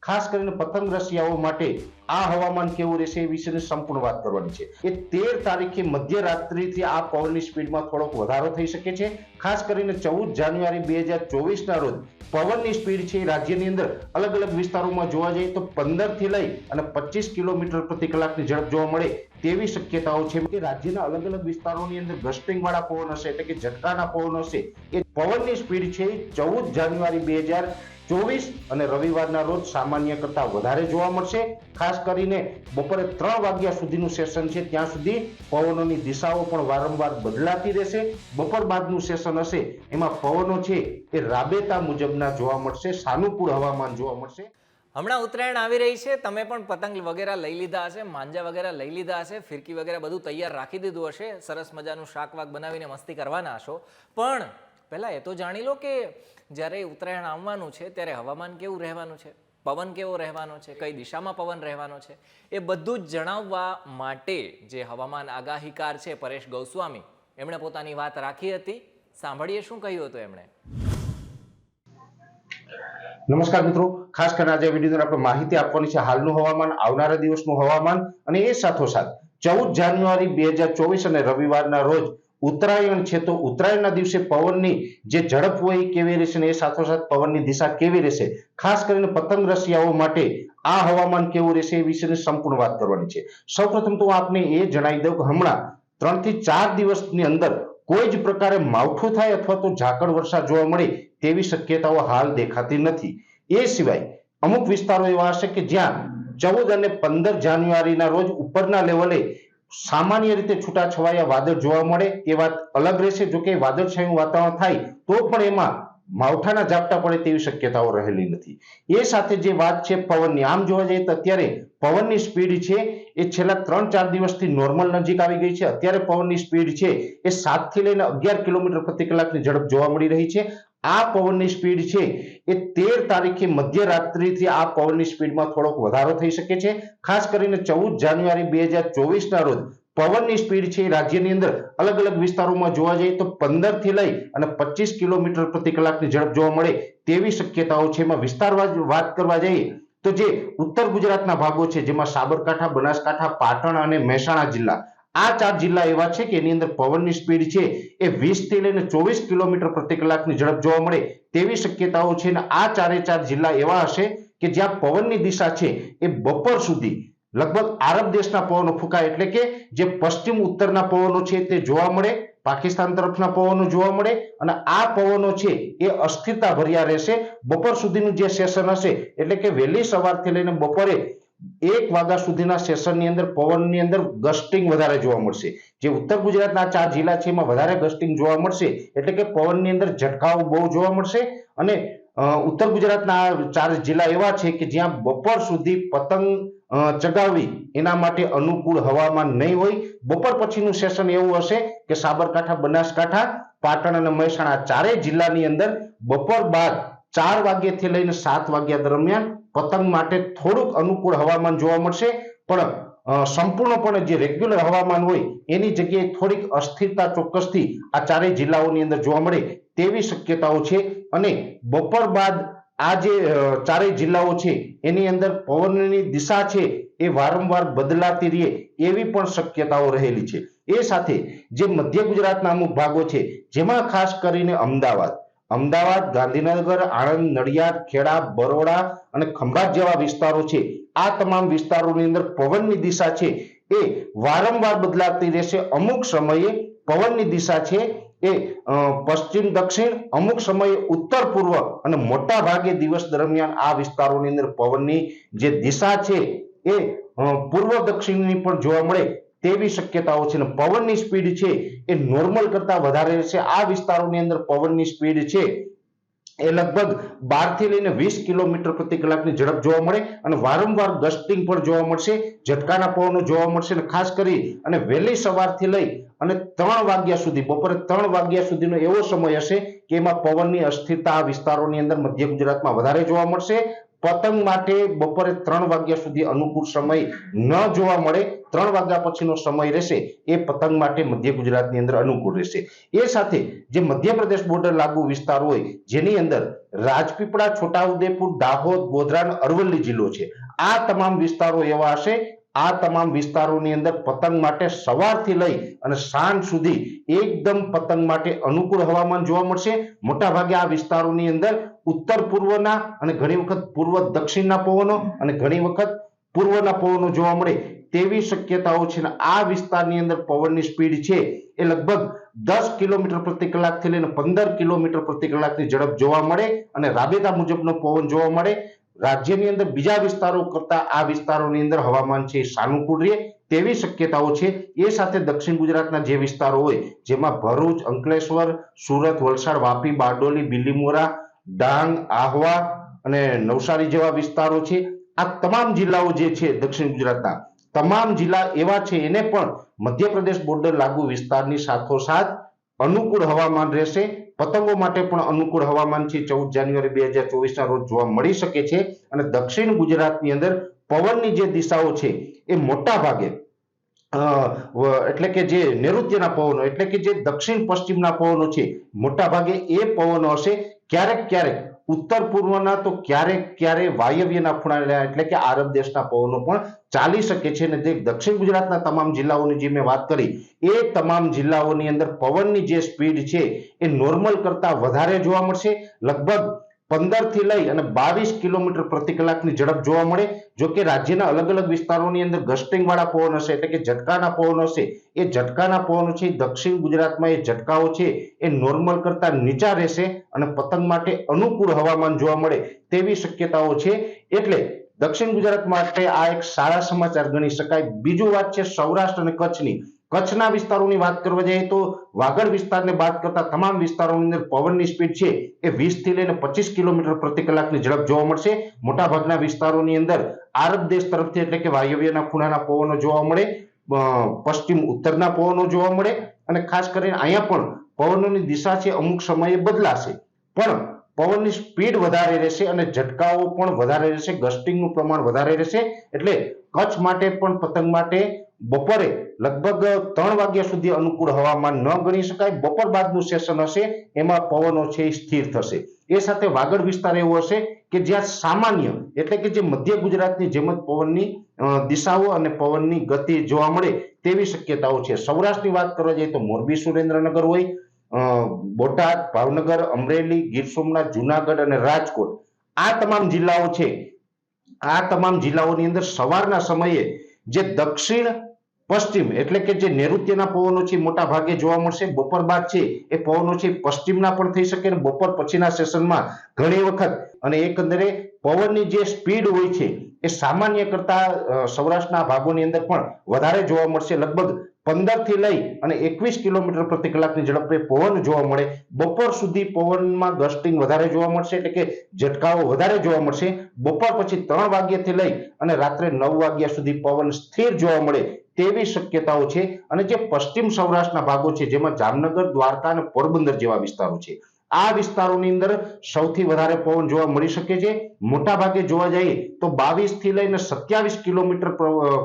ખાસ કરીને પતંગ રસિયાઓ માટે આ હવામાન કેવું રહેશે એ વિશેની સંપૂર્ણ વાત કરવાની છે। એ 13 તારીખે મધ્યરાત્રિથી આ પવનની સ્પીડમાં થોડોક વધારો થઈ શકે છે। ખાસ કરીને 14 જાન્યુઆરી 2024ના રોજ પવનની સ્પીડ છે રાજ્યની અંદર અલગ અલગ વિસ્તારોમાં જોવા જઈએ તો 15 થી લઈ અને 25 કિલોમીટર પ્રતિ કલાકની ઝડપ જોવા મળે તેવી શક્યતાઓ છે કે રાજ્યના અલગ અલગ વિસ્તારોની અંદર ગસ્ટિંગ વાળા પવન હશે એટલે કે ઝટકાના પવન હશે। એ પવનની સ્પીડ છે 14 જાન્યુઆરી 2024 અને રવિવારના રોજ સામાન્ય કરતા વધારે જોવા મળશે। ખાસ કરીને બપોરે 3 વાગ્યા સુધીનું સેશન છે ત્યાં સુધી પવનોની દિશાઓ પણ વારંવાર બદલાતી રહેશે। બપોર બાદનું સેશન હશે એમાં પવનો છે એ રાબેતા મુજબના જોવા મળશે, સાનુકૂળ હવામાન જોવા મળશે। હમણાં ઉત્તરાયણ આવી રહી છે, તમે પણ પતંગ વગેરે લઈ લીધા હશે, માંજા વગેરે લઈ લીધા હશે, ફિરકી વગેરે બધું તૈયાર રાખી દીધું હશે, સરસ મજાનું શાક વાક બનાવીને મસ્તી કરવાના હશો। પણ પહેલા એ તો જાણી લો કે જ્યારે ઉત્તરાયણ આવવાનું છે ત્યારે હવામાન કેવું રહેવાનું છે, પવન કેવો રહેવાનો છે, કઈ દિશામાં પવન રહેવાનો છે, એ બધું જ જણાવવા માટે જે હવામાન આગાહીકાર છે પરેશ ગોસ્વામી, એમણે પોતાની વાત રાખી હતી। સાંભળીએ શું કહ્યું હતું એમણે। નમસ્કાર મિત્રો, ખાસ કરીને આજે વિડીયોની આપણે માહિતી આપવાની છે હાલનું હવામાન, આવનારા દિવસનું હવામાન અને એ સાથોસાથ 14 જાન્યુઆરી 2024 અને રવિવારના રોજ ઉત્તરાયણ છે તો ઉત્તરાયણના દિવસે પવનની જે ઝડપ હોય એ કેવી રહેશે અને એ સાથોસાથ પવનની દિશા કેવી રહેશે, ખાસ કરીને પતંગ રસિયાઓ માટે આ હવામાન કેવું રહેશે એ વિશેની સંપૂર્ણ વાત કરવાની છે। સૌપ્રથમ તો આપને એ જણાવી દઉં કે હમણાં 3 થી 4 દિવસની અંદર કોઈ જ પ્રકારે માવઠું થાય અથવા તો ઝાકળ વર્ષા જોવા મળે તેવી શક્યતાઓ હાલ દેખાતી નથી। એ સિવાય અમુક વિસ્તારો એવા હશે કે જ્યાં 14 અને 15 જાન્યુઆરીના રોજ ઉપરના લેવલે સામાન્ય રીતે છૂટાછવાયા વાદળ જોવા મળે એ વાત અલગ રહેશે। જો કે વાદળછાયું વાતાવરણ થાય તો પણ એમાં માવઠાના ઝાપટા પડે તેવી શક્યતાઓ રહેલી નથી। એ સાથે જે વાત છે પવનની, આમ જોવા જઈએ તો અત્યારે પવનની સ્પીડ છે એ છેલ્લા 3-4 દિવસથી નોર્મલ નજીક આવી ગઈ છે। અત્યારે પવનની સ્પીડ છે એ 7 થી લઈને 11 કિલોમીટર પ્રતિ કલાકની ઝડપ જોવા મળી રહી છે। આ પવનની સ્પીડ છે એ 13 તારીખે મધ્યરાત્રિથી આ પવનની સ્પીડમાં થોડોક વધારો થઈ શકે છે। ખાસ કરીને 14 જાન્યુઆરી 2024ના રોજ પવનની સ્પીડ છે રાજ્યની અંદર અલગ અલગ વિસ્તારોમાં જોવા જઈએ તો 15 થી લઈ અને 25 કિલોમીટર પ્રતિ કલાકની ઝડપ જોવા મળે તેવી શક્યતાઓ છે। એમાં વિસ્તારવાર વાત કરવા જઈએ તો જે ઉત્તર ગુજરાતના ભાગો છે જેમાં સાબરકાંઠા, બનાસકાંઠા, પાટણ અને મહેસાણા જિલ્લા, આ 4 જિલ્લા એવા છે કે એની અંદર પવનની સ્પીડ છે એ 20 થી લઈને 24 કિલોમીટર પ્રતિ કલાકની ઝડપ જોવા મળે તેવી શક્યતાઓ છે અને આ 4 જિલ્લા એવા હશે કે જ્યાં પવનની દિશા છે એ બપોર સુધી લગભગ આરબ દેશના પવનો ફૂંકાય એટલે કે જે પશ્ચિમ ઉત્તરના પવનો છે તે જોવા મળે, પાકિસ્તાન તરફના પવનો જોવા મળે અને આ પવનો છે એ અસ્થિરતા ભર્યા રહેશે। બપોર સુધીનું જે સેશન હશે એટલે કે વહેલી સવારથી લઈને બપોરે 1 વાગ્યા સુધીના સેશનની અંદર પવનની અંદર ગસ્ટિંગ વધારે જોવા મળશે। જે ઉત્તર ગુજરાતના 4 જિલ્લા છે એમાં વધારે ગસ્ટિંગ જોવા મળશે એટલે કે પવનની અંદર ઝટકાઓ બહુ જોવા મળશે અને ઉત્તર ગુજરાતના 4 જિલ્લા એવા છે કે જ્યાં બપોર સુધી પતંગ ચગાવવી એના માટે અનુકૂળ હવામાન નહીં હોય। બપોર પછીનું સેશન એવું હશે કે સાબરકાંઠા, બનાસકાંઠા, પાટણ અને મહેસાણા 4 જિલ્લાની અંદર બપોર બાદ 4 વાગ્યાથી લઈને 7 વાગ્યા દરમિયાન પતંગ માટે થોડુંક અનુકૂળ હવામાન જોવા મળશે, પણ સંપૂર્ણપણે જે રેગ્યુલર હવામાન હોય એની જગ્યાએ થોડીક અસ્થિરતા ચોક્કસથી આ 4 જિલ્લાઓની અંદર જોવા મળે તેવી શક્યતાઓ છે। અને બપોર બાદ આ જે 4 જિલ્લાઓ છે એની અંદર પવનની દિશા છે એ વારંવાર બદલાતી રહે એવી પણ શક્યતાઓ રહેલી છે। એ સાથે જે મધ્ય ગુજરાતના અમુક ભાગો છે જેમાં ખાસ કરીને અમદાવાદ, ગાંધીનગર, આણંદ, નડિયાદ, ખેડા, બરોડા અને ખંભાત જેવા વિસ્તારો છે, આ તમામ વિસ્તારોની અંદર પવનની દિશા છે એ વારંવાર બદલાતી રહેશે। અમુક સમયે પવનની દિશા છે એ પશ્ચિમ દક્ષિણ, અમુક સમયે ઉત્તર પૂર્વ અને મોટા ભાગે દિવસ દરમિયાન આ વિસ્તારોની અંદર પવનની જે દિશા છે એ પૂર્વ દક્ષિણની પણ જોવા મળે તેવી શક્યતાઓ છે। પવનની સ્પીડ છે એ નોર્મલ કરતા વધારે રહેશે। આ વિસ્તારોની અંદર પવનની સ્પીડ છે એ લગભગ 12 થી લઈને 20 કિલોમીટર પ્રતિ કલાકની ઝડપ જોવા મળે અને વારંવાર ગસ્ટિંગ પણ જોવા મળશે, ઝટકાના પવનો જોવા મળશે અને ખાસ કરી અને વહેલી સવારથી લઈ અને 3 વાગ્યા સુધી, બપોરે 3 વાગ્યા સુધીનો એવો સમય હશે કે એમાં પવનની અસ્થિરતા આ વિસ્તારોની અંદર મધ્ય ગુજરાતમાં વધારે જોવા મળશે। પતંગ માટે બપોરે 3 વાગ્યા સુધી અનુકૂળ સમય ન જોવા મળે, 3 વાગ્યા પછીનો સમય રહેશે એ પતંગ માટે મધ્ય ગુજરાતની અંદર અનુકૂળ રહેશે। એ સાથે જે મધ્યપ્રદેશ બોર્ડર લાગુ વિસ્તાર હોય જેની અંદર રાજપીપળા, છોટાઉદેપુર, દાહોદ, ગોધરા અને અરવલ્લી જિલ્લો છે. આ તમામ વિસ્તારો એવા હશે. આ તમામ વિસ્તારોની અંદર પતંગ માટે સવારથી લઈ અને સાંજ સુધી એકદમ પતંગ માટે અનુકૂળ હવામાન જોવા મળશે. મોટાભાગે આ વિસ્તારોની અંદર ઉત્તર પૂર્વના અને ઘણી વખત પૂર્વ દક્ષિણના પવનો અને ઘણી વખત પૂર્વના પવનો જોવા મળે તેવી શક્યતાઓ છે. આ વિસ્તારની અંદર પવનની સ્પીડ છે એ લગભગ 10 કિલોમીટર પ્રતિ કલાકથી લઈને 15 કિલોમીટર પ્રતિ કલાકની ઝડપ જોવા મળે અને રાબેતા મુજબનો પવન જોવા મળે. રાજ્યની અંદર બીજા વિસ્તારો કરતા આ વિસ્તારોની અંદર હવામાન છે સાનુકૂળ રહે તેવી શક્યતાઓ છે. એ સાથે દક્ષિણ ગુજરાતના જે વિસ્તારો હોય જેમાં ભરૂચ, અંકલેશ્વર, સુરત, વલસાડ, વાપી, બારડોલી, બીલીમોરા, ડાંગ, આહવા અને નવસારી જેવા વિસ્તારો છે. આ તમામ જિલ્લાઓ જે છે દક્ષિણ ગુજરાતના તમામ જિલ્લા એવા છે એને પણ મધ્યપ્રદેશ બોર્ડર લાગુ વિસ્તારની સાથોસાથ અનુકૂળ હવામાન રહેશે. પતંગો માટે પણ અનુકૂળ હવામાન છે 14 જાન્યુઆરી 2024 ના રોજ જોવા મળી શકે છે. અને દક્ષિણ ગુજરાતની અંદર પવનની જે દિશાઓ છે એ મોટા ભાગે એટલે કે જે નૈઋત્યના પવનો એટલે કે જે દક્ષિણ પશ્ચિમના પવનો છે મોટા ભાગે એ પવનો હશે. ક્યારેક ક્યારેક ઉત્તર પૂર્વના તો ક્યારેક વાયવ્યના ખૂણા એટલે કે આરબ દેશના પવનો પણ ચાલી શકે છે. અને જે દક્ષિણ ગુજરાતના તમામ જિલ્લાઓની જે મેં વાત કરી એ તમામ જિલ્લાઓની અંદર પવનની જે સ્પીડ છે એ નોર્મલ કરતા વધારે જોવા મળશે. લગભગ 15 થી લઈ અને 22 કિલોમીટર પ્રતિ કલાકની ઝડપ જોવા મળે. જો કે રાજ્યના અલગ અલગ વિસ્તારોની અંદર ગસ્ટિંગ વાળા પવન હશે એટલે કે ઝટકાના પવન હશે. એ ઝટકાના પવનો છે દક્ષિણ ગુજરાતમાં એ ઝટકાઓ છે એ નોર્મલ કરતા નીચા રહેશે અને પતંગ માટે અનુકૂળ હવામાન જોવા મળે તેવી શક્યતાઓ છે. એટલે દક્ષિણ ગુજરાત માટે આ એક સારા સમાચાર ગણી શકાય. બીજું વાત છે સૌરાષ્ટ્ર અને કચ્છની. કચ્છના વિસ્તારોની વાત કરવા જઈએ તો વાગડ વિસ્તારને બાદ કરતા તમામ વિસ્તારોની અંદર પવનની સ્પીડ છે એ 20 થી લઈને 25 કિલોમીટર પ્રતિ કલાકની ઝડપ જોવા મળશે. મોટાભાગના વિસ્તારોની અંદર આરબ દેશ તરફથી એટલે કે વાયવ્યના ખૂણાના પવનો જોવા મળે, પશ્ચિમ ઉત્તરના પવનો જોવા મળે અને ખાસ કરીને અહીંયા પણ પવનોની દિશા છે અમુક સમયે બદલાશે પણ પવનની સ્પીડ વધારે રહેશે અને ઝટકાઓ પણ વધારે રહેશે, ગસ્ટિંગનું પ્રમાણ વધારે રહેશે. એટલે કચ્છ માટે પણ પતંગ માટે બપોરે લગભગ 3 વાગ્યા સુધી અનુકૂળ હવામાન ન ગણી શકાય. બપોર બાદનું સેશન હશે એમાં પવનો છે સ્થિર થશે. એ સાથે વાગડ વિસ્તાર એવો હશે કે જ્યાં સામાન્ય એટલે કે જે મધ્ય ગુજરાતની જેમ જ પવનની દિશાઓ અને પવનની ગતિ જોવા મળે તેવી શક્યતાઓ છે. સૌરાષ્ટ્રની વાત કરવા જઈએ તો મોરબી, સુરેન્દ્રનગર હોય, બોટાદ, ભાવનગર, અમરેલી, ગીર સોમનાથ, જુનાગઢ અને રાજકોટ આ તમામ જિલ્લાઓ છે. આ તમામ જિલ્લાઓની અંદર સવારના સમયે જે દક્ષિણ પશ્ચિમ એટલે કે જે નૈઋત્યના પવનો છે મોટા ભાગે જોવા મળશે. બપોર બાદ છે એ પવનો છે પશ્ચિમના પણ થઈ શકે અને બપોર પછીના સેશનમાં ઘણી વખત અને એકંદરે પવનની જે સ્પીડ હોય છે એ સામાન્ય કરતા સૌરાષ્ટ્રના ભાગોની અંદર પણ વધારે જોવા મળશે. લગભગ 15 થી લઈ અને 21 કિલોમીટર પ્રતિ કલાકની ઝડપે પવન જોવા મળે. બપોર સુધી પવનમાં ગસ્ટિંગ વધારે જોવા મળશે એટલે કે ઝટકાઓ વધારે જોવા મળશે. બપોર પછી 3 વાગ્યાથી લઈ અને રાત્રે 9 વાગ્યા સુધી પવન સ્થિર જોવા મળે તેવી શક્યતાઓ છે. અને જે પશ્ચિમ સૌરાષ્ટ્રના ભાગો છે જેમાં જામનગર, દ્વારકા અને પોરબંદર જેવા વિસ્તારો છે આ વિસ્તારોની અંદર સૌથી વધારે પવન જોવા મળી શકે છે. મોટા ભાગે જોવા જઈએ તો 22 થી લઈને 27 કિલોમીટર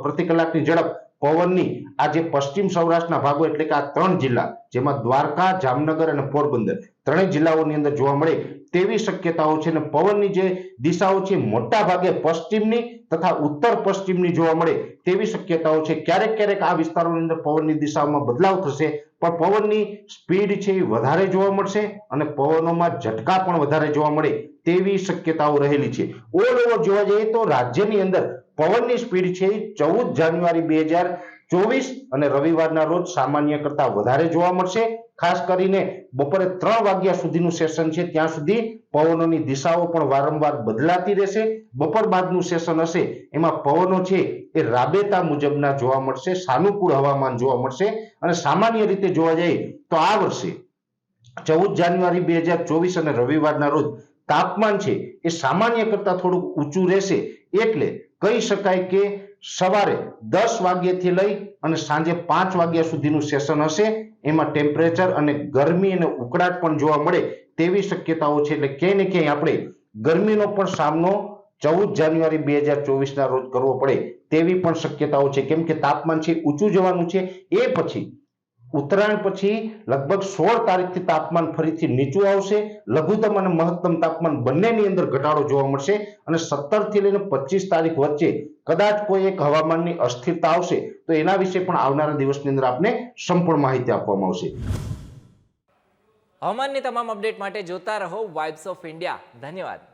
પ્રતિ કલાકની ઝડપ પવનની આ જે પશ્ચિમ સૌરાષ્ટ્રના ભાગો એટલે કે આ 3 જિલ્લા જેમાં દ્વારકા, જામનગર અને પોરબંદર ત્રણેય જિલ્લાઓની અંદર જોવા મળે તેવી શક્યતાઓ છે. અને પવનની જે દિશાઓ છે મોટા ભાગે પશ્ચિમની તથા ઉત્તર પશ્ચિમની જોવા મળે તેવી શક્યતાઓ છે. ક્યારેક ક્યારેક આ વિસ્તારોની અંદર પવનની દિશામાં બદલાવ થશે પણ પવનની સ્પીડ છે એ વધારે જોવા મળશે અને પવનોમાં ઝટકા પણ વધારે જોવા મળે તેવી શક્યતાઓ રહેલી છે. ઓલ ઓવર જોવા જઈએ તો રાજ્યની અંદર પવનની સ્પીડ છે 14 જાન્યુઆરી 2024 અને રવિવારના રોજ સામાન્ય કરતા વધારે જોવા મળશે. ખાસ કરીને બપોરે 3 વાગ્યા સુધીનું સેશન છે ત્યાં સુધી પવનોની દિશાઓ પણ વારંવાર બદલાતી રહેશે. બપોર બાદનું સેશન હશે એમાં પવનો છે એ રાબેતા મુજબના જોવા મળશે, સાનુકૂળ હવામાન જોવા મળશે. અને સામાન્ય રીતે જોવા જઈએ તો આ વર્ષે 14 જાન્યુઆરી 2024 અને રવિવારના રોજ તાપમાન છે એ સામાન્ય કરતા થોડુંક ઊંચું રહેશે. એટલે કહી શકાય કે સવારે 10 વાગ્યાથી લઈ અને સાંજે 5 વાગ્યા સુધીનું સેશન હશે એમાં ટેમ્પરેચર અને ગરમી અને ઉકળાટ પણ જોવા મળે તેવી શક્યતાઓ છે. એટલે ક્યાંય ને ક્યાંય આપણે ગરમીનો પણ સામનો 14 જાન્યુઆરી 2024 ના રોજ કરવો પડે તેવી પણ શક્યતાઓ છે. કેમ કે તાપમાન છે ઊંચું જવાનું છે. એ પછી ઉત્તરાયણ પછી લગભગ 16 તારીખથી તાપમાન ફરીથી નીચું આવશે. લઘુત્તમ અને મહત્તમ તાપમાન બંનેની અંદર ઘટાડો જોવા મળશે અને 17 થી લઈને 25 તારીખ વચ્ચે કદાચ કોઈ એક હવામાનની અસ્થિરતા આવશે તો એના વિશે પણ આવનારા દિવસની અંદર આપને સંપૂર્ણ માહિતી આપવામાં આવશે. હવામાનની તમામ અપડેટ માટે જોતા રહો વાઇબ્સ ઓફ ઇન્ડિયા. ધન્યવાદ.